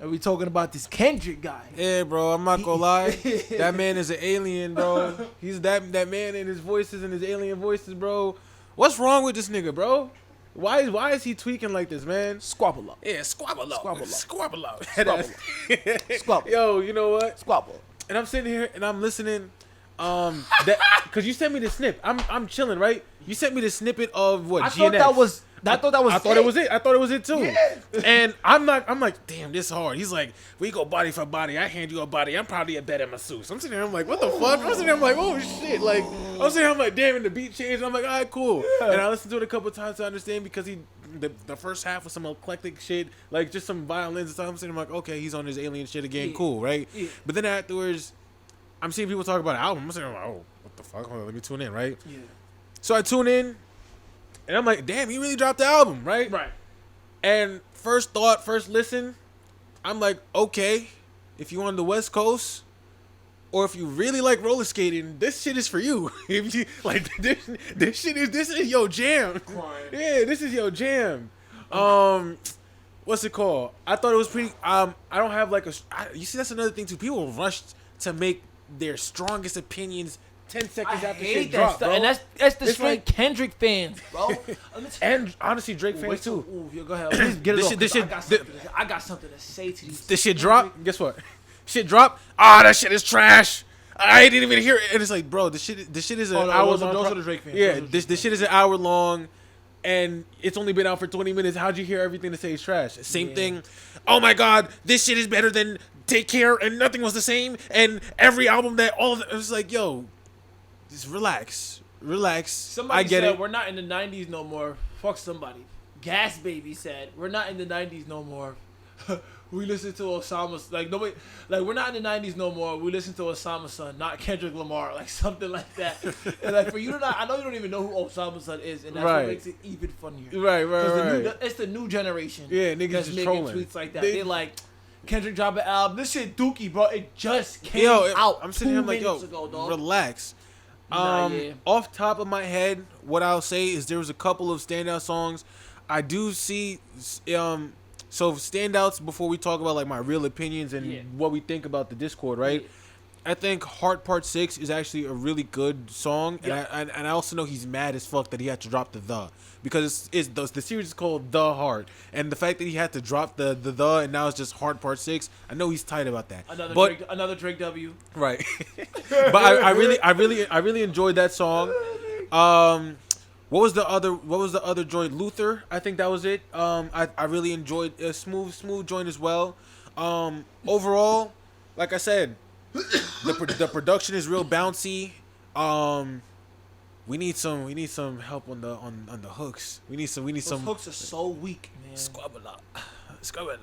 and we talking about this Kendrick guy. Yeah, bro, I'm not gonna lie. That man is an alien, bro. He's that man in his voices and his alien voices, bro. What's wrong with this nigga, bro? Why is he tweaking like this, man? Squabble up. Yeah, squabble up. Squabble up. Squabble up. Squabble. Yo, you know what? Squabble. And I'm sitting here and I'm listening. That because you sent me the snip. I'm chilling, right? You sent me the snippet of what? I GNX. thought that was. I thought that was. I thought it was it. I thought it was it too. Yeah. And I'm like, damn, this hard. He's like, we go body for body. I hand you a body. I'm probably a better masseuse. I'm sitting there. I'm like, what the fuck? I'm sitting there. I'm like, oh shit. Like, I'm sitting there. I'm like, damn. And the beat changed. I'm like, all right, cool. Yeah. And I listened to it a couple times to understand because the first half was some eclectic shit, like just some violins and stuff. I'm sitting there, I'm like, okay, he's on his alien shit again. Yeah. Cool, right? Yeah. But then afterwards, I'm seeing people talk about an album. I'm sitting there, like, oh, what the fuck? Hold on, let me tune in, right? Yeah. So I tune in. And I'm like, damn, he really dropped the album, right? Right. And first thought, first listen, I'm like, okay, if you on the West Coast, or if you really like roller skating, this shit is for you. If you like this is your jam. Crying. Yeah, this is your jam. What's it called? I thought it was pretty. I don't have like you see, that's another thing too. People rushed to make their strongest opinions 10 seconds after shit dropped, bro. And that's the It's straight like- Kendrick fans, bro. And honestly, Drake fans Wait till- too. Ooh, yo, go ahead. Please get it This off, shit- this 'cause shit- I got something to say to these. This shit drop. Guess what? Shit drop. Ah, that shit is trash. I didn't even hear it. And it's like, bro, this shit is an Oh, no, hour those are- long. those are the Drake fans. Yeah, Those are the this Drake shit is an hour long, and it's only been out for 20 minutes. How'd you hear everything to say is trash? Same Yeah. thing. Oh my god, this shit is better than Take Care, and nothing was the same. And every album that all of it was like, yo, just relax. Somebody I get said it. we're not in the 90s no more. Fuck somebody. Gas Baby said we're not in the 90s no more. We listen to Osama's like nobody like we're not in the 90s no more. We listen to Osama's son, not Kendrick Lamar, like something like that. And like for you to not, I know you don't even know who Osama's son is, and that's Right. what makes it even funnier. Right. 'Cause it's the new generation. Yeah, niggas that's just making trolling. tweets like that. They like Kendrick dropped an album. This shit dookie, bro. It just came Yo, out. I'm sitting here, I'm like, yo, ago, dog. relax. Yeah. Off top of my head, what I'll say is there was a couple of standout songs. I do see, so standouts before we talk about like my real opinions and Yeah. what we think about the Discord, right? Yeah. I think Heart Part 6 is actually a really good song, Yeah. and I also know he's mad as fuck that he had to drop the because the series is called The Heart, and the fact that he had to drop the and now it's just Heart Part 6, I know he's tight about that. Another Drake W. Right. But I really enjoyed that song. What was the other joint? Luther, I think that was it. I really enjoyed a smooth joint as well. Overall, like I said, the production is real bouncy. We need some help on the hooks. We need some Those hooks are so weak, man. Squabble.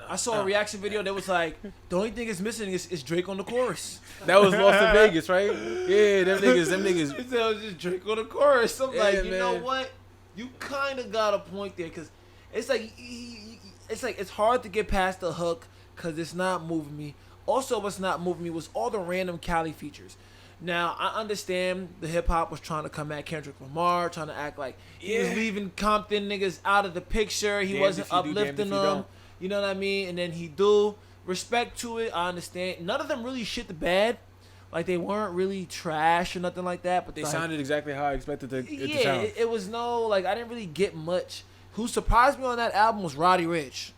I saw a reaction video that was like, the only thing it's missing is Drake on the chorus. That was Lost in Vegas, right? Yeah, them niggas. It said it was just Drake on the chorus. I'm Yeah, like, you know man. what? You kind of got a point there, because it's like, it's hard to get past the hook because it's not moving me. Also, what's not moving me was all the random Cali features. Now, I understand the hip-hop was trying to come at Kendrick Lamar, trying to act like he was leaving Compton niggas out of the picture. He Damned wasn't if you do, uplifting damned if you them. don't. You know what I mean? And then he do. Respect to it, I understand. None of them really shit the bed. Like, they weren't really trash or nothing like that. But They like, sounded exactly how I expected it to yeah, sound. it was no, like, I didn't really get much. Who surprised me on that album was Roddy Ricch.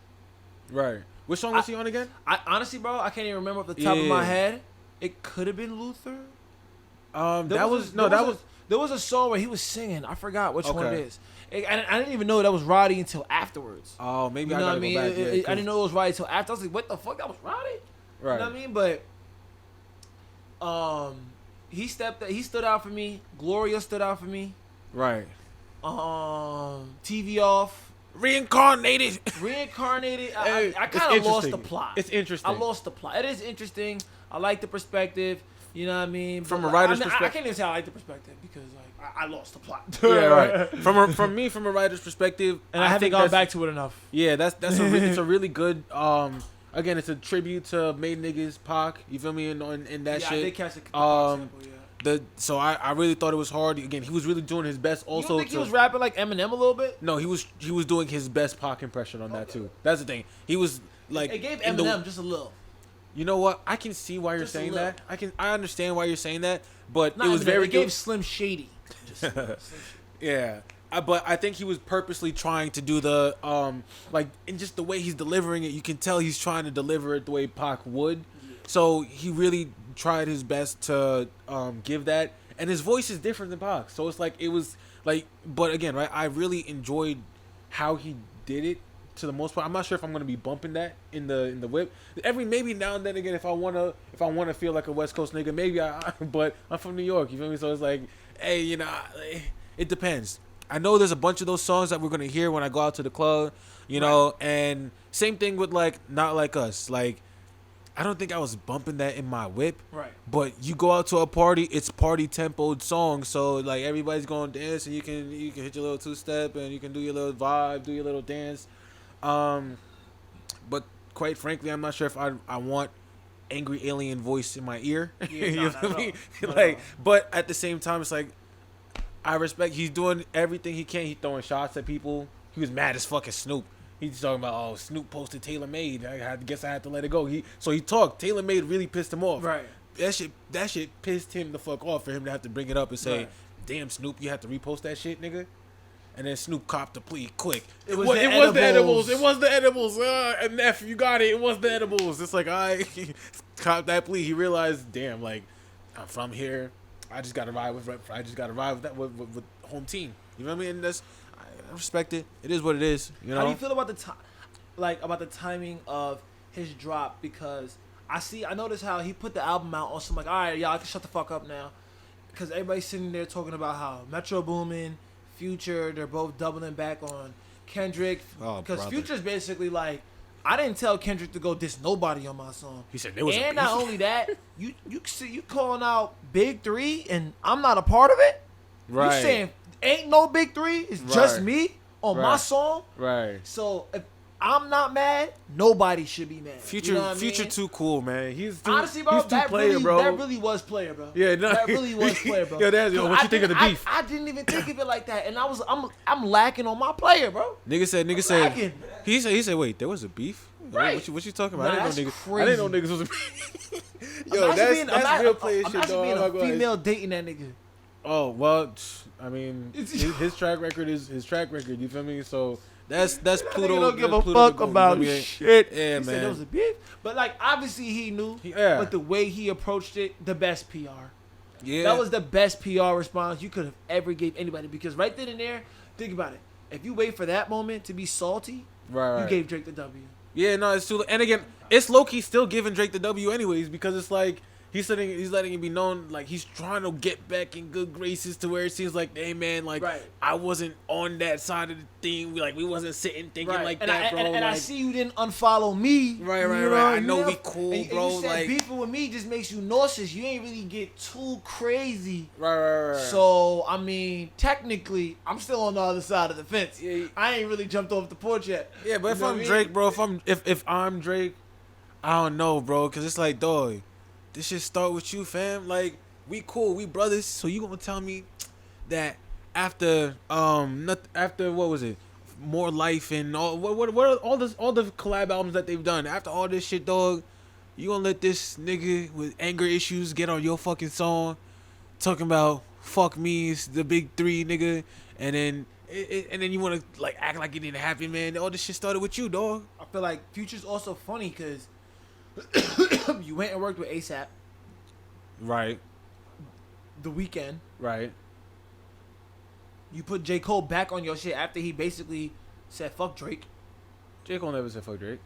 Right. Which song was he on again? I honestly, bro, I can't even remember off the top of my head. It could have been Luther. There was a song where he was singing. I forgot which one it is. I didn't even know that was Roddy until afterwards. Oh, maybe You I know gotta what I mean? go back. Yeah, I didn't know it was Roddy until after. I was like, what the fuck? That was Roddy? Right. You know what I mean? But he stood out for me. Gloria stood out for me. Right. TV off. Reincarnated. I kind of lost the plot. It's interesting. I lost the plot. It is interesting. I like the perspective. You know what I mean? From But, a writer's I perspective. I can't even say I like the perspective because like I lost the plot. Yeah, right. From a writer's perspective, And I haven't think gone that's- back to it enough. Yeah, it's a really good. Again, it's a tribute to Made Niggas, Pac. You feel me? In that Yeah, shit. I did catch the sample, yeah. So I really thought it was hard. Again, he was really doing his best. Also, You don't think he was rapping like Eminem a little bit? No, he was doing his best Pac impression on that too. That's the thing. He was like It gave in the- Eminem just a little. You know what? I can see why you're Just a saying little. that. I understand why you're saying that, but Not it was Eminem, very it gave good. Slim Shady. Just Slim Shady. Yeah. But I think he was purposely trying to do the like in just the way he's delivering it, you can tell he's trying to deliver it the way Pac would. Yeah. So he really tried his best to give that, and his voice is different than Pac. So it's like it was like, but again, right? I really enjoyed how he did it to the most part. I'm not sure if I'm gonna be bumping that in the whip. Maybe now and then again, if I wanna feel like a West Coast nigga, maybe but I'm from New York, you feel me? So it's like, hey, you know, it depends. I know there's a bunch of those songs that we're gonna hear when I go out to the club, you know, and same thing with like Not Like Us. Like, I don't think I was bumping that in my whip. Right. But you go out to a party, it's party tempoed song, so like everybody's going to dance, and you can hit your little 2-step, and you can do your little vibe, do your little dance. But quite frankly, I'm not sure if I want angry alien voice in my ear. Yeah, You feel me? Like, but at the same time, it's like I respect. He's doing everything he can. He's throwing shots at people. He was mad as fucking Snoop. He's talking about, oh, Snoop posted Taylor Made. I guess I had to let it go. He talked. Taylor Made really pissed him off. Right. That shit pissed him the fuck off for him to have to bring it up and say, Right. damn, Snoop, you have to repost that shit, nigga. And then Snoop copped the plea quick. It was the edibles. It was the edibles. And F, you got it. It was the edibles. It's like, I copped that plea. He realized, damn, like, I'm from here. I just got to ride with that with home team. You know what I mean? And I respect it. It is what it is. You know. How do you feel about the timing of his drop? Because I noticed how he put the album out on some like, all right, y'all, I can shut the fuck up now, because everybody's sitting there talking about how Metro Boomin, Future, they're both doubling back on Kendrick. Oh, because brother. Future's basically like, I didn't tell Kendrick to go diss nobody on my song. He said there was and a not beef. only that, you calling out Big Three and I'm not a part of it. Right. You saying ain't no Big Three, it's just Right. me on my Right. song. Right. So if I'm not mad, nobody should be mad. Future, You know what I Future mean? too cool, man. He's too, Honestly, bro, he's too that player, really, bro. that really was player, bro. Yeah, no. That really was player, bro. Yo, what you think of the beef? I didn't even think of it like that, and I'm lacking on my player, bro. Nigga said, lacking. he said, wait, there was a beef? Right. What you talking about? Nah, I didn't know that's niggas. I didn't know crazy. niggas was a beef. Yo, Imagine that's real player shit, imagine dog. being I'm not a gonna lie. female dating that nigga. Oh well, I mean, his track record is his track record. You feel me? So that's Pluto. Nigga don't give a that's Pluto fuck the GOAT, about you feel me? shit. Yeah, He said man. there was a beef, but like obviously he knew. Yeah. But the way he approached it, the best PR. Yeah, That was the best PR response you could have ever gave anybody, because right then and there, think about it. If you wait for that moment to be salty, right. you gave Drake the W. Yeah, no, it's too. And again, it's low key still giving Drake the W anyways, because it's like he's letting it be known, like he's trying to get back in good graces to where it seems like, hey man, like Right. I wasn't on that side of the thing. We wasn't sitting thinking like and that, bro. And I like, see you didn't unfollow me. Right. You I know you we cool, and bro. you said Like, beefing with me just makes you nauseous. You ain't really get too crazy. right. So I mean, technically, I'm still on the other side of the fence. Yeah. I ain't really jumped off the porch yet. Yeah, but if You know what I'm I mean? Drake, bro, if I'm Drake, I don't know, bro, cause it's like, dog, this shit start with you, fam. Like, we cool, we brothers. So you gonna tell me that after after what was it, More Life and all what are all the collab albums that they've done, after all this shit, dog, you gonna let this nigga with anger issues get on your fucking song talking about fuck me, it's the big three, nigga, and then you wanna like act like it didn't happen, man. All this shit started with you, dog. I feel like Future's also funny because you went and worked with ASAP, Right. The Weeknd. Right. You put J. Cole back on your shit after he basically said fuck Drake. J. Cole never said fuck Drake.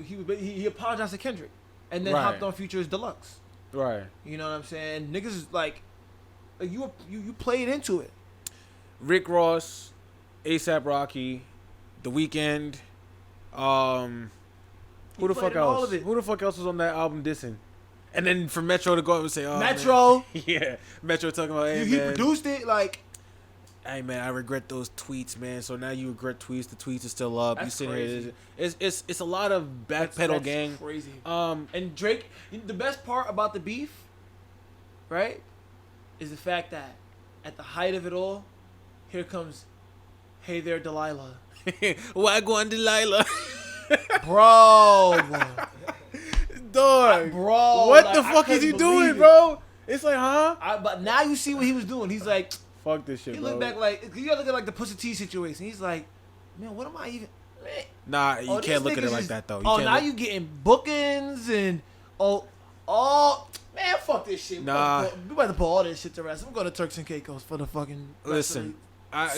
He apologized to Kendrick and then Right. hopped on Future's Deluxe. Right. You know what I'm saying? Niggas is like you played into it. Rick Ross, ASAP Rocky, The Weeknd, who the played fuck in all else? of it. Who the fuck else was on that album dissing? And then for Metro to go up and say, oh, Metro. man. Yeah, Metro talking about, hey, He man. produced it like Hey man, I regret those tweets, man. So now you regret tweets. The tweets are still up. You That's sitting crazy. here. It's a lot of backpedal, that's gang. crazy. Um, And Drake, the best part about the beef, right, is the fact that at the height of it all, here comes, hey there, Delilah. Wagwan Delilah. bro. Dog, Bro, what like, the I fuck is couldn't he doing, believe it. bro? It's like, huh? But now you see what he was doing. He's like, Fuck this shit, he bro. looked back like, you gotta look at like the Pusha T situation. He's like, man, what am I even? Man, Nah, you can't look at it like that though. You can't now look- you getting bookings and man, fuck this shit. Nah. We about to put all this shit to rest. I'm going to Turks and Caicos for the fucking. Listen,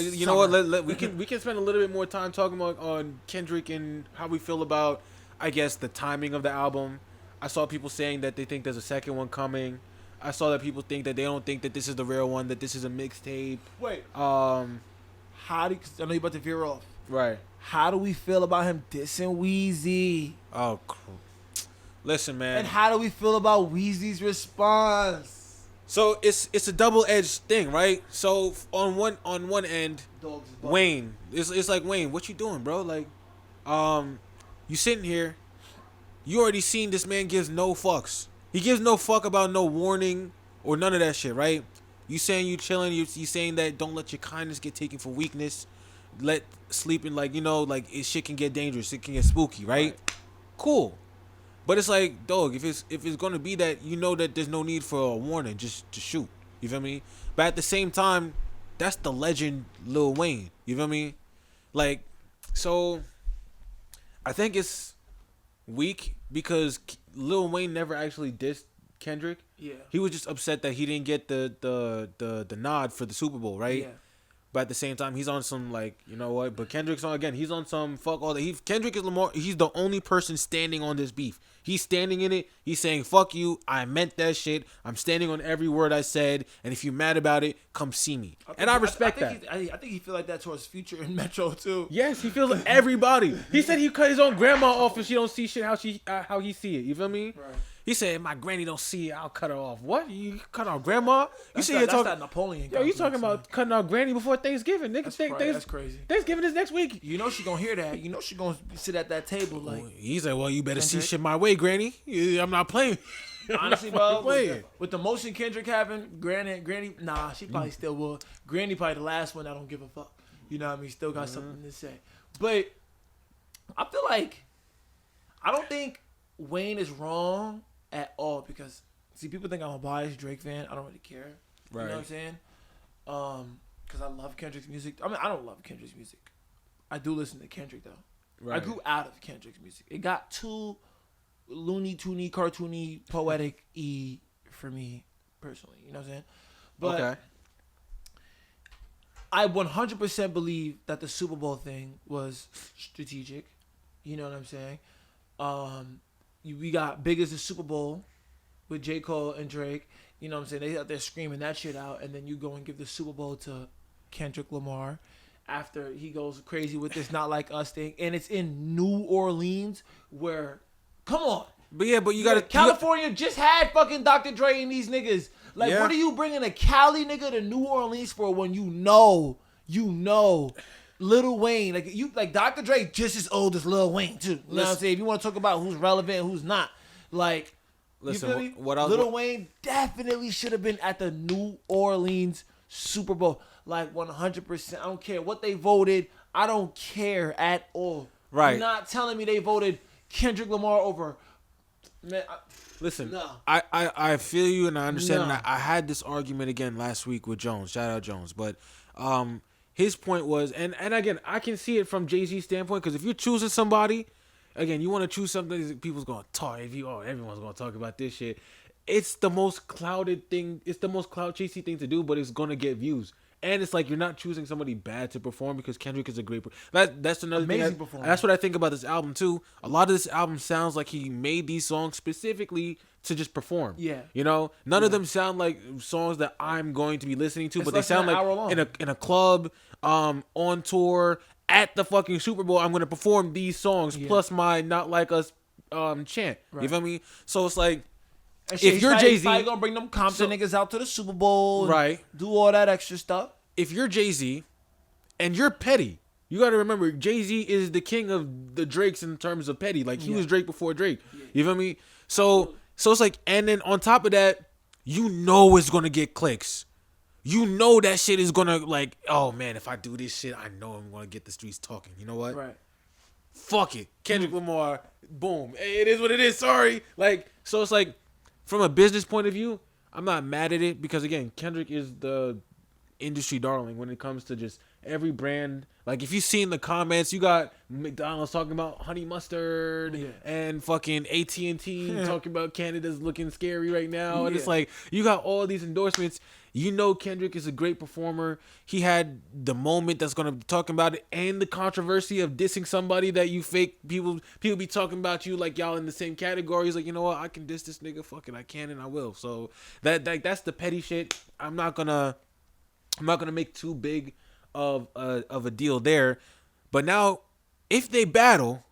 you summer. know what? We can spend a little bit more time talking about on Kendrick and how we feel about, I guess, the timing of the album. I saw people saying that they think there's a second one coming. I saw that people think that they don't think that this is the real one, that this is a mixtape. Wait, Right. I know you about to veer off. Right. How do we feel about him dissing Weezy? Oh, listen, man. And how do we feel about Weezy's response? So it's a double-edged thing, right? So on one end, Dogs is bugging. Wayne, it's like, Wayne, what you doing, bro? Like, you sitting here, you already seen this man gives no fucks. He gives no fuck about no warning or none of that shit, right? You saying you chilling, you saying that don't let your kindness get taken for weakness. Let sleeping, like, you know, like, shit can get dangerous, it can get spooky, right? Cool. But it's like, dog, if it's gonna be that, you know that there's no need for a warning, just to shoot. You feel me? But at the same time, that's the legend Lil Wayne. You feel me? Like, so I think it's weak because Lil Wayne never actually dissed Kendrick. Yeah. He was just upset that he didn't get the nod for the Super Bowl, right? Yeah. But at the same time, he's on some, like, you know what? But Kendrick's on, again, he's on some fuck all that. Kendrick is Lamar. He's the only person standing on this beef. He's standing in it. He's saying, fuck you. I meant that shit. I'm standing on every word I said. And if you're mad about it, come see me. And I respect that. I think he feel like that towards Future and Metro, too. Yes, he feels like everybody. He said he cut his own grandma off if she don't see shit how he see it. You feel me? Right. He said, if my granny don't see it, I'll cut her off. What? You cut off grandma? That's You're that talking Napoleon. Yo, you talking complex, about cutting off granny before Thanksgiving? Nigga, That's crazy. Thanksgiving is next week. You know she gonna hear that. You know she gonna sit at that table like. He's like, well, you better see Kendrick? shit my way, granny. I'm not playing. Honestly, bro, playing. with the motion Kendrick having, Granny, nah, she probably still will. Granny probably the last one that don't give a fuck. You know what I mean? Still got something to say. But I feel like I don't think Wayne is wrong at all because see, people think I'm a biased Drake fan. I don't really care. Right. You know what I'm saying? Because I love Kendrick's music. I mean, I don't love Kendrick's music. I do listen to Kendrick though. Right. I grew out of Kendrick's music. It got too loony toony, cartoony, poetic for me personally. You know what I'm saying? But Okay. I 100% believe that the Super Bowl thing was strategic. You know what I'm saying? We got big as the Super Bowl with J. Cole and Drake. You know what I'm saying? They out there screaming that shit out, and then you go and give the Super Bowl to Kendrick Lamar after he goes crazy with this Not Like Us thing. And it's in New Orleans where, come on. But yeah, but you gotta California just had fucking Dr. Dre and these niggas. Like, Yeah. what are you bringing a Cali nigga to New Orleans for when you know Lil Wayne, like Dr. Dre just as old as Lil Wayne too. You know what I'm saying? If you want to talk about who's relevant and who's not, like, Listen, you feel me? what I was- Lil Wayne definitely should have been at the New Orleans Super Bowl, like 100%. I don't care what they voted. I don't care at all. Right. You're not telling me they voted Kendrick Lamar over. Man, Listen, No. I feel you and I understand. No. And I had this argument again last week with Jones. Shout out Jones. But his point was, and again, I can see it from Jay-Z's standpoint, because if you're choosing somebody, again, you want to choose something, people's going to talk. Everyone's going to talk about this shit. It's the most clouded thing. It's the most cloud chasey thing to do, but it's going to get views. And it's like you're not choosing somebody bad to perform because Kendrick is a great that's another Amazing thing. performer. That's what I think about this album too. A lot of this album sounds like he made these songs specifically to just perform. Yeah. You know, none of them sound like songs that I'm going to be listening to, It's but they less than sound an hour like long. in a club, on tour, at the fucking Super Bowl. I'm going to perform these songs plus my Not Like Us chant. Right. You feel me? So it's like, And shit, if you're he's Jay-Z, probably gonna bring them Compton niggas out to the Super Bowl, and Right. Do all that extra stuff. if you're Jay-Z and you're petty, you got to remember Jay-Z is the king of the Drakes in terms of petty. Like, he was Drake before Drake. You feel me? So it's like, and then on top of that, you know it's going to get clicks. You know that shit is going to, like, oh man, if I do this shit, I know I'm going to get the streets talking. You know what? Right. fuck it, Kendrick Lamar, boom, it is what it is. Sorry, like so it's like from a business point of view, I'm not mad at it because again, Kendrick is the industry darling when it comes to just every brand. Like if you see in the comments, you got McDonald's talking about honey mustard and fucking AT&T talking about Canada's looking scary right now, and it's like you got all these endorsements. You know Kendrick is a great performer. He had the moment that's gonna be talking about it, and the controversy of dissing somebody that you fake people be talking about you like y'all in the same category. He's like, you know what, I can diss this nigga, fuck it, I can and I will. So that's the petty shit. I'm not gonna make too big of a deal there. But now, if they battle,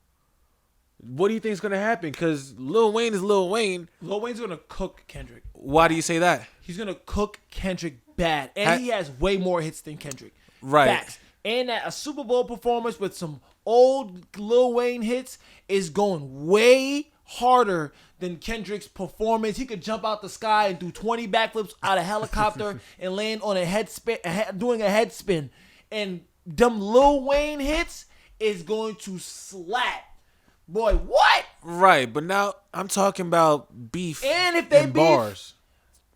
what do you think is gonna happen? Because Lil Wayne is Lil Wayne. Lil Wayne's gonna cook Kendrick. Why do you say that? He's gonna cook Kendrick bad, and he has way more hits than Kendrick. Right. Facts. And that a Super Bowl performance with some old Lil Wayne hits is going way harder than Kendrick's performance. He could jump out the sky and do 20 backflips out of helicopter and land on a head spin, doing a head spin. And them Lil Wayne hits is going to slap. Boy, what? Right, but now I'm talking about beef and if they beef, bars.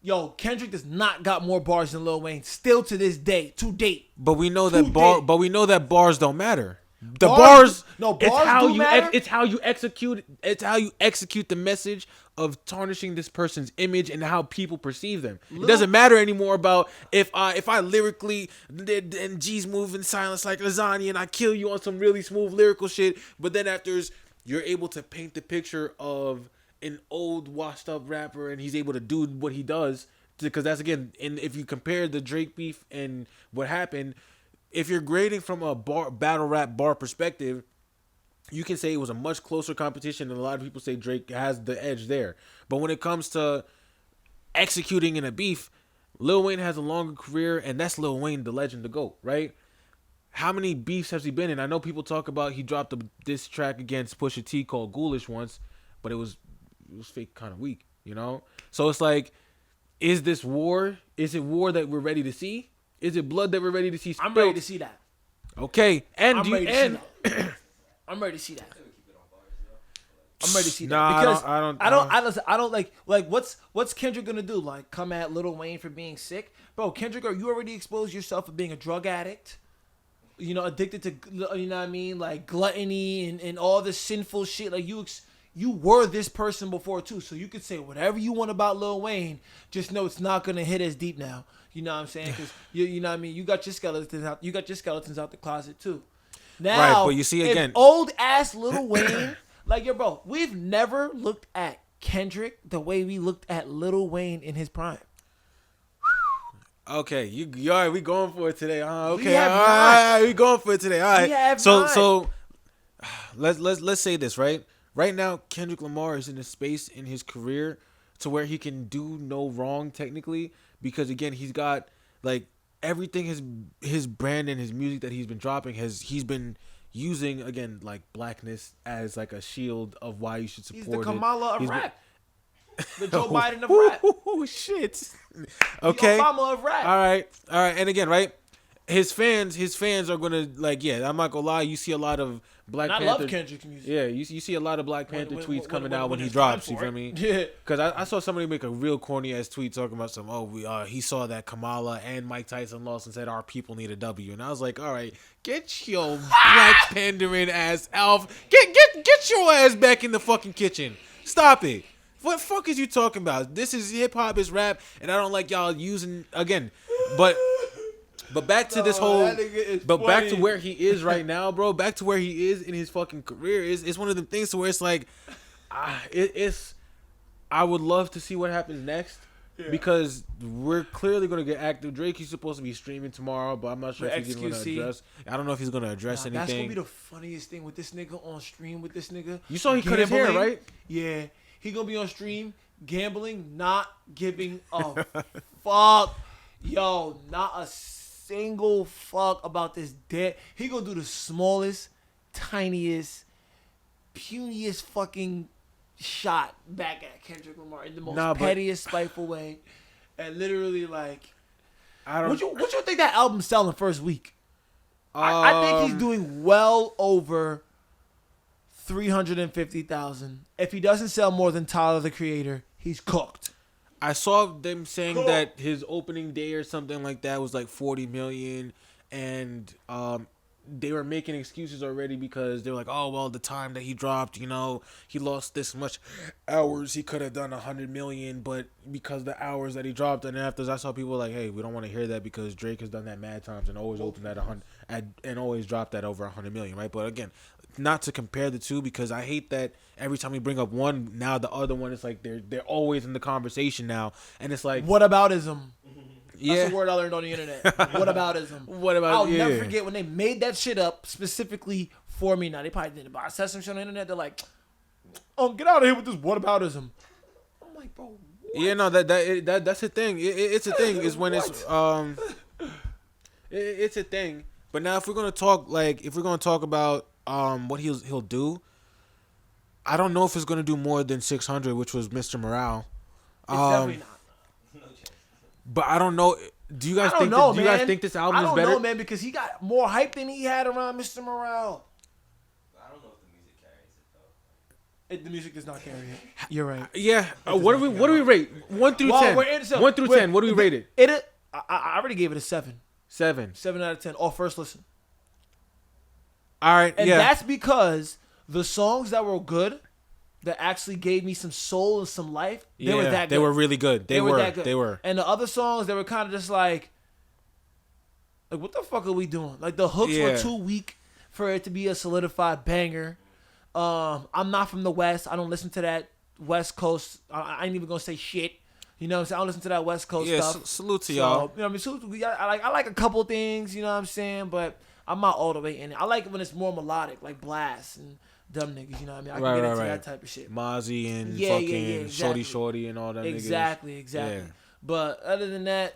Yo, Kendrick does not got more bars than Lil Wayne still to this day, to date. But we know that bars don't matter. The bars matter. It's how you execute. It's how you execute the message of tarnishing this person's image and how people perceive them. It doesn't matter anymore about if I lyrically did and G's move in silence like lasagna and I kill you on some really smooth lyrical shit. But then you're able to paint the picture of an old washed up rapper and he's able to do what he does, because that's again, and if you compare the Drake beef and what happened, if you're grading from a battle rap bar perspective, you can say it was a much closer competition, and a lot of people say Drake has the edge there. But when it comes to executing in a beef, Lil Wayne has a longer career, and that's Lil Wayne, the legend, the GOAT, right? How many beefs has he been in? I know people talk about he dropped this track against Pusha T called Ghoulish once, but it was fake, kind of weak, you know? So it's like, is this war? Is it war that we're ready to see? Is it blood that we're ready to see? I'm ready to see that. Okay, and I'm ready to see that. I'm ready to see that. Because I don't like what's Kendrick gonna do? Like come at Lil Wayne for being sick, bro? Kendrick, you already exposed yourself for being a drug addict. You know, addicted to, you know what I mean, like gluttony and all this sinful shit. Like you were this person before too, so you could say whatever you want about Lil Wayne. Just know it's not gonna hit as deep now. You know what I'm saying? Because you know what I mean. You got your skeletons out. You got your skeletons out the closet too. Now, right, but you see again, old ass Lil Wayne, like yo, bro. We've never looked at Kendrick the way we looked at Lil Wayne in his prime. Okay, you all right? We going for it today? Okay, all right, we going for it today. All right. So let's say this right. Right now, Kendrick Lamar is in a space in his career to where he can do no wrong technically, because again, he's got like everything his brand and his music that he's been dropping he's been using again like blackness as like a shield of why you should support it. He's the Kamala of rap. The Joe Biden of rap. Oh shit. Okay. The Obama of rap. All right. And again, right? His fans are gonna like. Yeah, I'm not gonna lie. You see a lot of Black Panther. I love Kendrick's music. Yeah, you see a lot of Black Panther tweets coming out when he drops. You feel me? Yeah. Because I saw somebody make a real corny ass tweet talking about some. He saw that Kamala and Mike Tyson lost and said our people need a W, and I was like, all right, get your Black pandering ass Alf. Get your ass back in the fucking kitchen. Stop it. What fuck is you talking about? This is hip hop, is rap, and I don't like y'all using again. But back to this whole, back to where he is right now, bro. Back to where he is in his fucking career is one of the things to where it's like, it's. I would love to see what happens next, because we're clearly gonna get active. Drake, he's supposed to be streaming tomorrow, but I'm not sure if he's gonna address. I don't know if he's gonna address anything. That's gonna be the funniest thing with this nigga on stream. With this nigga, you saw he cut his hair, right? Yeah, he gonna be on stream gambling, not giving a fuck. Yo, not a single fuck about this debt. He gonna do the smallest, tiniest, puniest fucking shot back at Kendrick Lamar in the most pettiest, spiteful way, and literally like, What you think that album's selling first week? I think he's doing well over 350,000. If he doesn't sell more than Tyler the Creator, he's cooked. I saw them saying that his opening day or something like that was like 40 million, and they were making excuses already because they were like, oh well, the time that he dropped, he lost this much hours, he could have done 100 million, but because the hours that he dropped, and after I saw people like, hey, we don't want to hear that because Drake has done that mad times and always opened at 100 and always dropped that over 100 million, right? But again, not to compare the two, because I hate that every time we bring up one, now the other one is like they're always in the conversation now, and it's like, what aboutism? Yeah. That's a word I learned on the internet. What aboutism? What about? I'll never forget when they made that shit up specifically for me. Now they probably didn't, but I said some shit on the internet. They're like, get out of here with this what aboutism. I'm like, bro. What? Yeah, no, that's the thing. It's a thing. Is when it's it's a thing. But now if we're gonna talk about what he'll do, I don't know if it's gonna do more than 600, which was Mr. Morale. It's definitely not. But I don't know. Do you guys think? Do you guys think this album is better? I don't know, man, because he got more hype than he had around Mr. Morale. I don't know if the music carries it though. The music does not carry it. You're right. Yeah. What do we rate? 1 through 10. 1 through 10. What do we rate it? I already gave it a 7. 7. 7 out of 10. All first listen. All right. And that's because the songs that were good, that actually gave me some soul and some life, they were that good. They were really good. They were that good. They were. And the other songs, they were kind of just like what the fuck are we doing? Like the hooks were too weak for it to be a solidified banger. I'm not from the West. I don't listen to that West Coast. I ain't even gonna say shit. You know what I'm saying? I don't listen to that West Coast stuff. Salute to y'all. You know what I mean? Salute, I like a couple things, you know what I'm saying? But I'm not all the way in it. I like it when it's more melodic, like Blast and dumb niggas, you know what I mean? I can get into that type of shit. Mozzie and fucking exactly. Shorty and all that niggas. Exactly. Yeah. But other than that,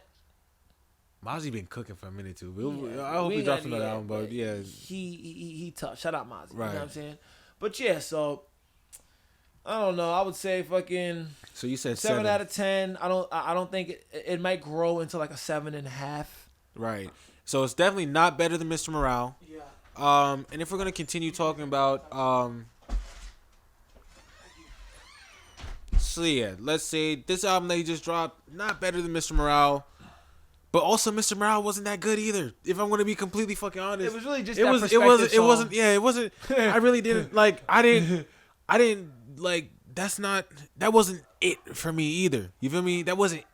Mozzie been cooking for a minute too. I hope he drops another album, but yeah. He tough. Shout out Mozzie. Right. You know what I'm saying? But yeah, so I don't know. I would say fucking. So you said 7 out of 10. I don't think it might grow into like a 7.5. Right. So it's definitely not better than Mr. Morale. Yeah. And if we're gonna continue talking about so yeah, let's say this album that he just dropped, not better than Mr. Morale, but also Mr. Morale wasn't that good either. If I'm gonna be completely fucking honest, it was really just it wasn't. Yeah, it wasn't. I really didn't like. I didn't like. That wasn't it for me either. You feel me? It wasn't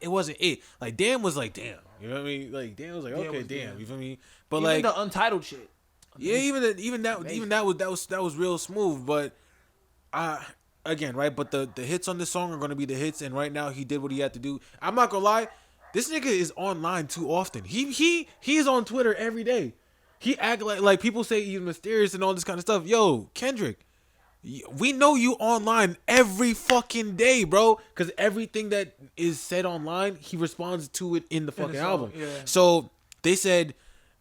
it. Like damn was like damn. You know what I mean? Like damn was like okay, damn. You feel me? But even like the Untitled shit. Yeah, even that was real smooth. But again, right? But the hits on this song are gonna be the hits, and right now he did what he had to do. I'm not gonna lie, this nigga is online too often. He's on Twitter every day. He act like people say he's mysterious and all this kind of stuff. Yo, Kendrick, we know you online every fucking day, bro. Because everything that is said online, he responds to it in the fucking album. Yeah. So they said,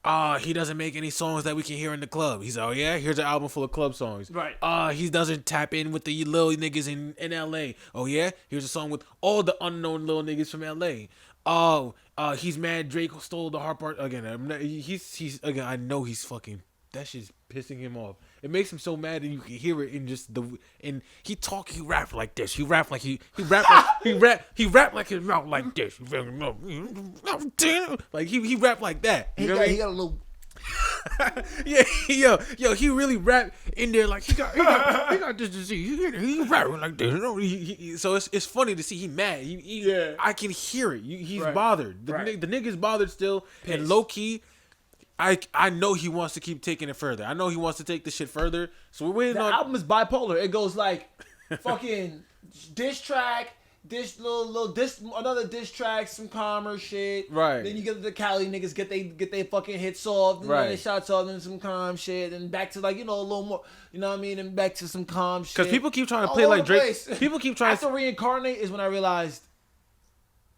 he doesn't make any songs that we can hear in the club. He's like, oh yeah, here's an album full of club songs. Right. He doesn't tap in with the little niggas in LA. Oh yeah, here's a song with all the unknown little niggas from LA. He's mad Drake stole the heart part again. He's again. I know he's fucking. That shit's pissing him off. It makes him so mad, and you can hear it in just and he rap like this. He rap like he rap like his mouth like this. Like he rap like that. He got a little. Yeah, yo, he really rap in there like he got this disease. He rapping like this. So it's funny to see he mad. I can hear it. He's bothered. The nigga's bothered still, pissed. And low key. I know he wants to keep taking it further. I know he wants to take this shit further. So we're waiting on. The album is bipolar. It goes like fucking diss track, another diss track, some calmer shit. Right. Then you get the Cali niggas get they fucking hits off. Then they shots off, then some calm shit, and back to like a little more. You know what I mean? And back to some calm shit. Because people keep trying to play like Drake. People keep trying. After Reincarnate is when I realized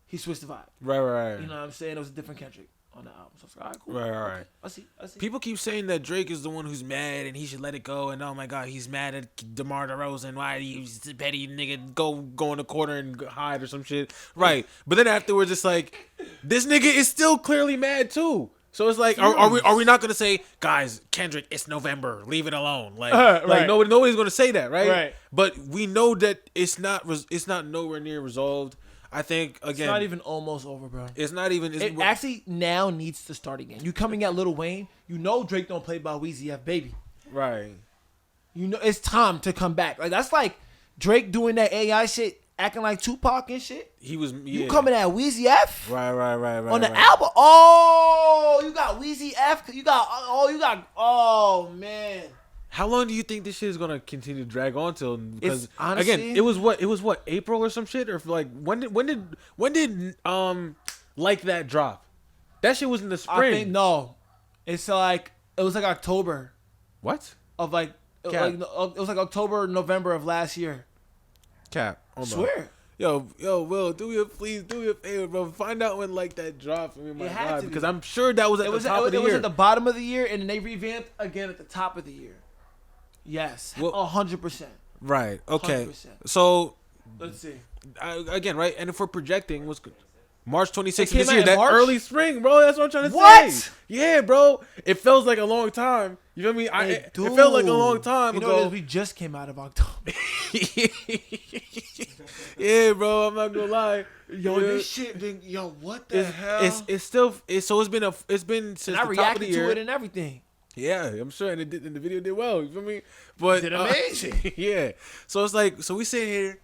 he switched the vibe. Right. You know what I'm saying? It was a different Kendrick on the album. So I was like, all right, cool. Right. Okay. I see. People keep saying that Drake is the one who's mad and he should let it go. And oh my God, he's mad at DeMar DeRozan. Why do you petty nigga go in the corner and hide or some shit? Right. But then afterwards, it's like, this nigga is still clearly mad too. So it's like, are we not gonna say, guys, Kendrick, it's November, leave it alone? Like, Right. nobody's gonna say that, right? Right. But we know that it's not nowhere near resolved. I think again, It's not even almost over, bro. it's not even. It actually now needs to start again. You coming at Lil Wayne, you know Drake don't play by Weezy F Baby. right. You know it's time to come back. Like that's like Drake doing that AI shit, acting like Tupac and shit. He was. You coming at Weezy F Right. on the album? Oh, you got Weezy F. You got oh man. How long do you think this shit is gonna continue to drag on till? Because honestly, again, it was what April or some shit, or like when did like that drop? That shit was in the spring. I think no, it's like it was like October What? of like it was like October November of last year. Cap. Hold on. Swear. Yo, Will, please do me a favor, bro. Find out when like that dropped. I mean, my It had God, to be. because I'm sure that was at the top of the It was year. at the bottom of the year, and then they revamped again at the top of the year. Yes, Well- 100%. Right. Okay. 100%. So Let's see. again, right, and if we're projecting, was March 26th It of this came year, out in that March? early spring, bro. That's what I'm trying to What? say. Yeah, bro. It feels like a long time. You feel me? Hey, It felt like a long time you know ago. what, we just came out of October. Yeah, bro. I'm not gonna lie. Yo, Yeah. this shit been what the hell? It's still so it's been since and the I top of the reacted year. to it and everything. Yeah, I'm sure, and the video did well. You feel me? But Did amazing. yeah. So it's like, so we sit here,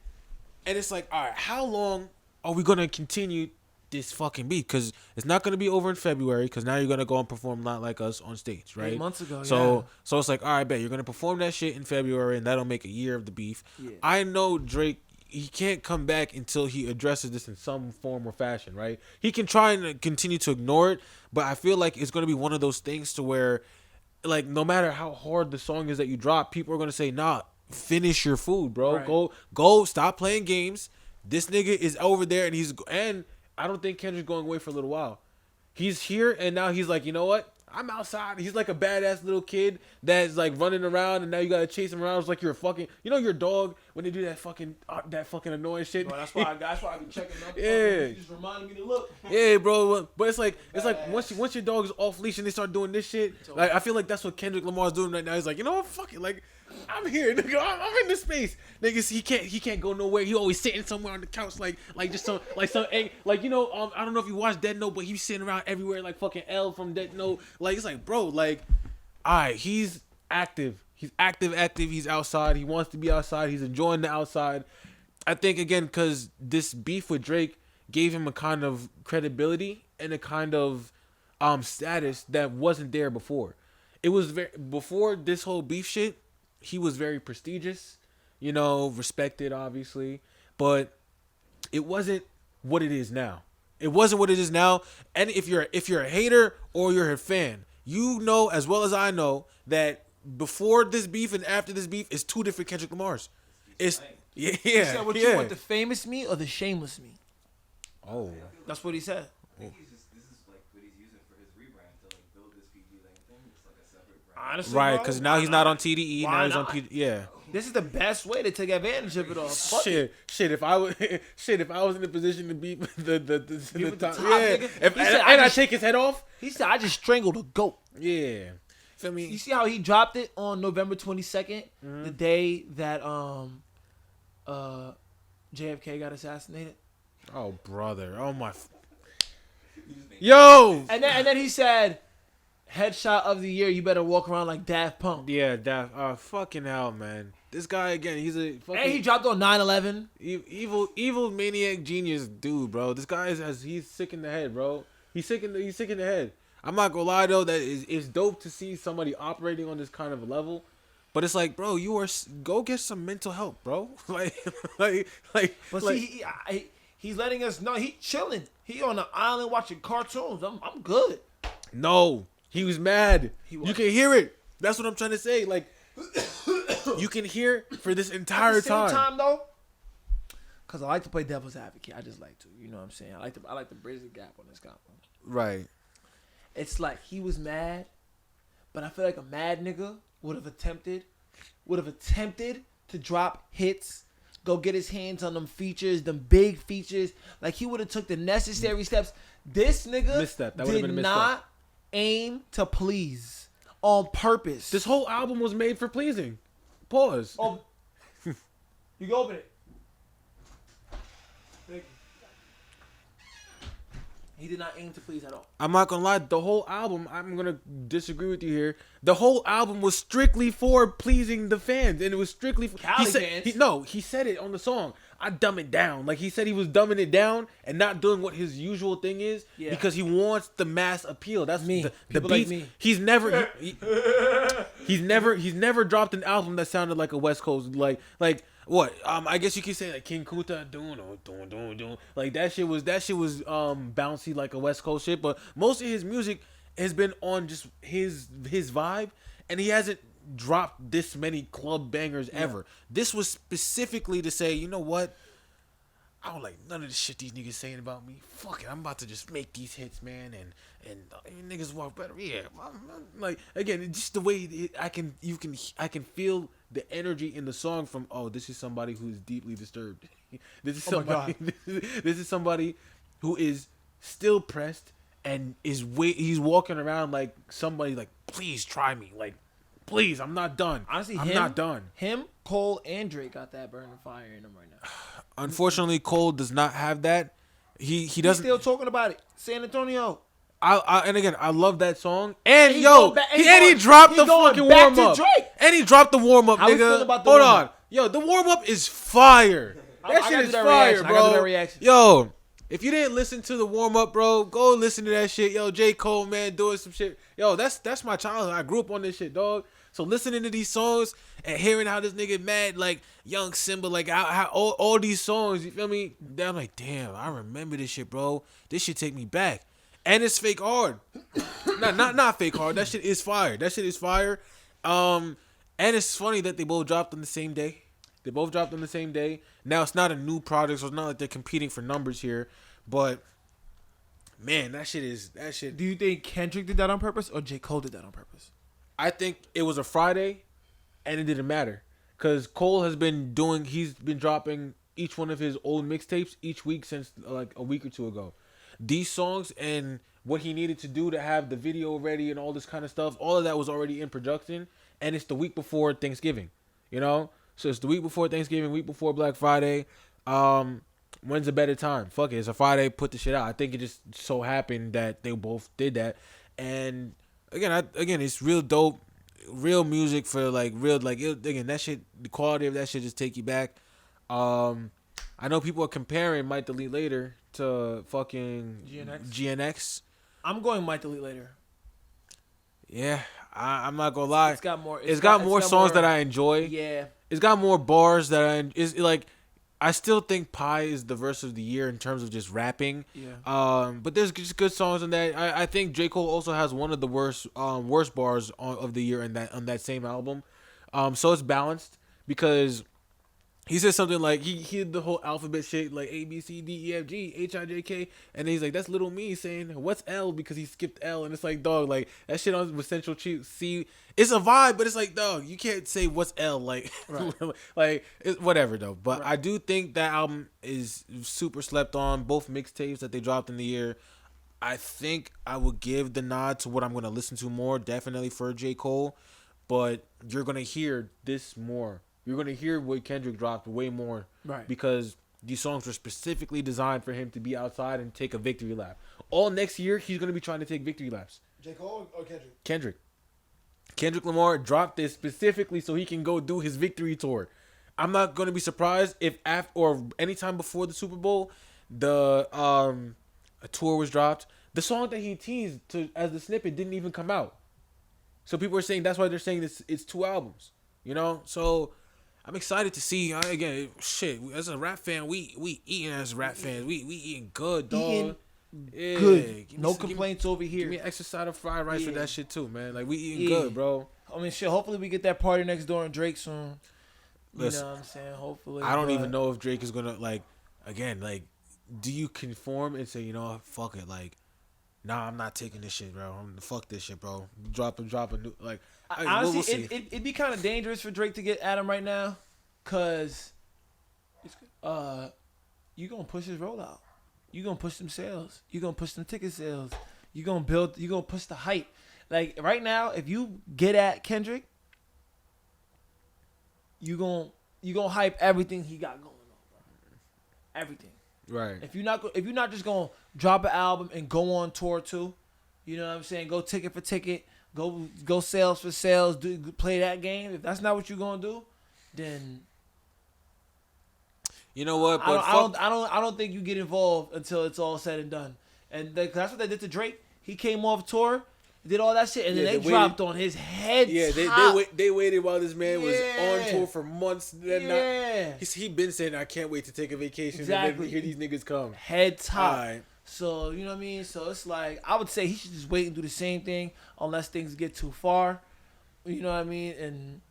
and it's like, all right, how long are we gonna continue this fucking beat? Because it's not gonna be over in February. Because now you're gonna go and perform Not Like Us on stage, right? 8 months ago. So it's like, all right, bet you're gonna perform that shit in February, and that'll make a year of the beef. Yeah. I know Drake. He can't come back until he addresses this in some form or fashion, right? He can try and continue to ignore it, but I feel like it's gonna be one of those things to where, like, no matter how hard the song is that you drop, people are gonna say, "Nah, finish your food, bro. Right. Go, stop playing games. This nigga is over there, and I don't think Kendrick's going away for a little while. He's here, and now he's like, you know what? I'm outside. He's like a badass little kid that's like running around, and now you gotta chase him around. It's like you're a fucking, you know, your dog when they do that fucking annoying shit. Bro, that's why I be checking up. Yeah. You just reminding me to look. Yeah, bro. But it's like Badass. once your dog is off leash and they start doing this shit, like I feel like that's what Kendrick Lamar's doing right now. He's like, you know what, fuck it, like I'm here, nigga. I'm in this space, niggas. He can't go nowhere. He always sitting somewhere on the couch, like just some you know, I don't know if you watch Dead Note, but he's sitting around everywhere like fucking L from Dead Note. Like it's like, bro, like, all right, he's active. He's active. He's outside. He wants to be outside. He's enjoying the outside. I think again because this beef with Drake gave him a kind of credibility and a kind of status that wasn't there before. It was before this whole beef shit. He was very prestigious, you know, respected obviously, but it wasn't what it is now. It wasn't what it is now. And if you're a hater or you're a fan, you know as well as I know that before this beef and after this beef is two different Kendrick Lamars. It's He said, "What you want, the famous me or the shameless me?" Oh, That's what he said. I think this is like what he's using for his rebrand to like build this PG Lang thing. It's like a separate brand. Honestly, right, bro, because now why he's not on TDE. Why Now he's not? on yeah. This is the best way to take advantage of it all. Fuck it. Shit. If I was, if I was in a position to beat the with the top, top, yeah. nigga. If, He said, and I I just- take his head off, He said, "I just strangled a goat." yeah. Feel You me? see how he dropped it on November 22nd, Mm-hmm. the day that JFK got assassinated. Oh brother, oh my, yo. And then he said, "Headshot of the year. You better walk around like Daft Punk." Yeah, that fucking hell, man. This guy again, he's a fucking And he dropped on 9/11. evil maniac genius dude, bro. This guy he's sick in the head, bro. He's sick in the head. I'm not gonna lie though, that it's dope to see somebody operating on this kind of level. But it's like, bro, go get some mental help, bro. like. But like, see, he's letting us know he chilling. He on the island watching cartoons. I'm good. no, he was mad. He was. You can hear it. That's what I'm trying to say. Like, you can hear for this entire At the same time. time though, because I like to play devil's advocate. I just like to, you know what I'm saying? I like to bridge the gap on this combo. Right. It's like he was mad, but I feel like a mad nigga would have attempted to drop hits, go get his hands on them features, them big features. Like he would have took the necessary steps. This nigga Misstep. That would've did been a misstep. not aim to please on purpose. This whole album was made for pleasing. Pause. Oh, you can open it. Thank you. He did not aim to please at all. I'm not gonna lie, the whole album, I'm gonna disagree with you here. The whole album was strictly for pleasing the fans, and it was strictly for Cali fans. He said it on the song. I dumb it down. Like he said he was dumbing it down and not doing what his usual thing is because he wants the mass appeal. That's me. The People beats. like me. He's never he's never dropped an album that sounded like a West Coast like what? I guess you could say like King Kunta doing like that shit was bouncy like a West Coast shit. But most of his music has been on just his vibe, and he hasn't dropped this many club bangers ever. This was specifically to say, you know what? I don't like none of the shit these niggas saying about me. Fuck it, I'm about to just make these hits, man, and niggas walk better. Yeah, like again, it's just the way I can feel the energy in the song from this is somebody who is deeply disturbed. This is somebody. This is somebody who is still pressed and he's walking around like somebody like, please try me, like. Please, I'm not done. Honestly, I'm not done. Him, Cole, and Drake got that burning fire in them right now. Unfortunately, Cole does not have that. He doesn't. He's still talking about it. San Antonio. And again, I love that song. And He dropped the going fucking back warm up. to Drake. And he dropped the warm up, How we nigga. feeling about the Hold warm on, up? yo, the warm up is fire. That I shit gotta is do that fire, reaction. I bro. gotta do that reaction. Yo, if you didn't listen to the warm up, bro, go listen to that shit. Yo, J. Cole, man, doing some shit. Yo, that's my childhood. I grew up on this shit, dog. So listening to these songs and hearing how this nigga mad, like Young Simba, like how all these songs, you feel me? Then I'm like, damn, I remember this shit, bro. This shit take me back. And it's fake hard. not fake hard. That shit is fire. That shit is fire. And it's funny that they both dropped on the same day. They both dropped on the same day. Now it's not a new product, so it's not like they're competing for numbers here. But man, that shit. Do you think Kendrick did that on purpose or J. Cole did that on purpose? I think it was a Friday, and it didn't matter. Because Cole he's been dropping each one of his old mixtapes each week since like a week or two ago. These songs and what he needed to do to have the video ready and all this kind of stuff, all of that was already in production, and it's the week before Thanksgiving, you know? So it's the week before Thanksgiving, week before Black Friday. When's a better time? Fuck it, it's a Friday, put the shit out. I think it just so happened that they both did that. And again, it's real dope, real music for like real again that shit. The quality of that shit just take you back. I know people are comparing Might Delete Later to fucking GNX. I'm going Might Delete Later. Yeah, I'm not gonna lie. It's got more. It's got more songs that I enjoy. Yeah. It's got more bars that is like. I still think Pi is the verse of the year in terms of just rapping. Yeah. But there's just good songs in that. I think J. Cole also has one of the worst bars of the year on that same album. So it's balanced because he says something like he did the whole alphabet shit like A B C D E F G H I J K, and then he's like, that's little me saying what's L because he skipped L, and it's like, dog, like that shit on with Central C. It's a vibe, but it's like, dog, you can't say what's L, like, right. like whatever though. But right. I do think that album is super slept on. Both mixtapes that they dropped in the year, I think I would give the nod to what I'm gonna listen to more, definitely for J. Cole. But you're gonna hear this more. You're gonna hear what Kendrick dropped way more, right? Because these songs were specifically designed for him to be outside and take a victory lap. All next year, he's gonna be trying to take victory laps. J. Cole or Kendrick? Kendrick Lamar dropped this specifically so he can go do his victory tour. I'm not gonna be surprised if after or anytime before the Super Bowl, a tour was dropped. The song that he teased as the snippet didn't even come out. So people are saying that's why they're saying it's 2 albums. You know, so. I'm excited to see again. Shit, as a rap fan, we eating as rap fans. We eating good, dog. Good. No complaints over here. Give me an extra side of fried rice for that shit too, man. Like we eating good, bro. I mean, shit. Hopefully we get that party next door in Drake soon. Listen, know what I'm saying? Hopefully. I don't even know if Drake is gonna do you conform and say, you know, fuck it, like, nah, I'm not taking this shit, bro. Fuck this shit, bro. Drop a new like. Honestly, it'd be kind of dangerous for Drake to get at him right now, cause you gonna push his rollout. You gonna push them sales. You gonna push them ticket sales. you're gonna build, you're gonna push the hype. Like right now, if you get at Kendrick, you gonna hype everything he got going on, bro. Everything. Right. If you're not just gonna drop an album and go on tour too, you know what I'm saying? Go ticket for ticket, go sales for sales, play that game. If that's not what you're gonna do, then You know what? But I don't think you get involved until it's all said and done. And that's what they did to Drake. He came off tour, did all that shit, and then they dropped on his head. Yeah, top. they waited while this man was Yeah. on tour for months. Yeah. He been saying, I can't wait to take a vacation. Exactly. And then here these niggas come. Head top. Alright. So, you know what I mean? So it's like, I would say he should just wait and do the same thing unless things get too far. You know what I mean? And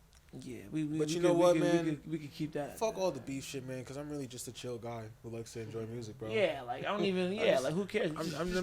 yeah, we could keep that. Fuck all the beef shit, man, because I'm really just a chill guy who likes to enjoy music, bro. Yeah, like I don't even, like who cares? I'm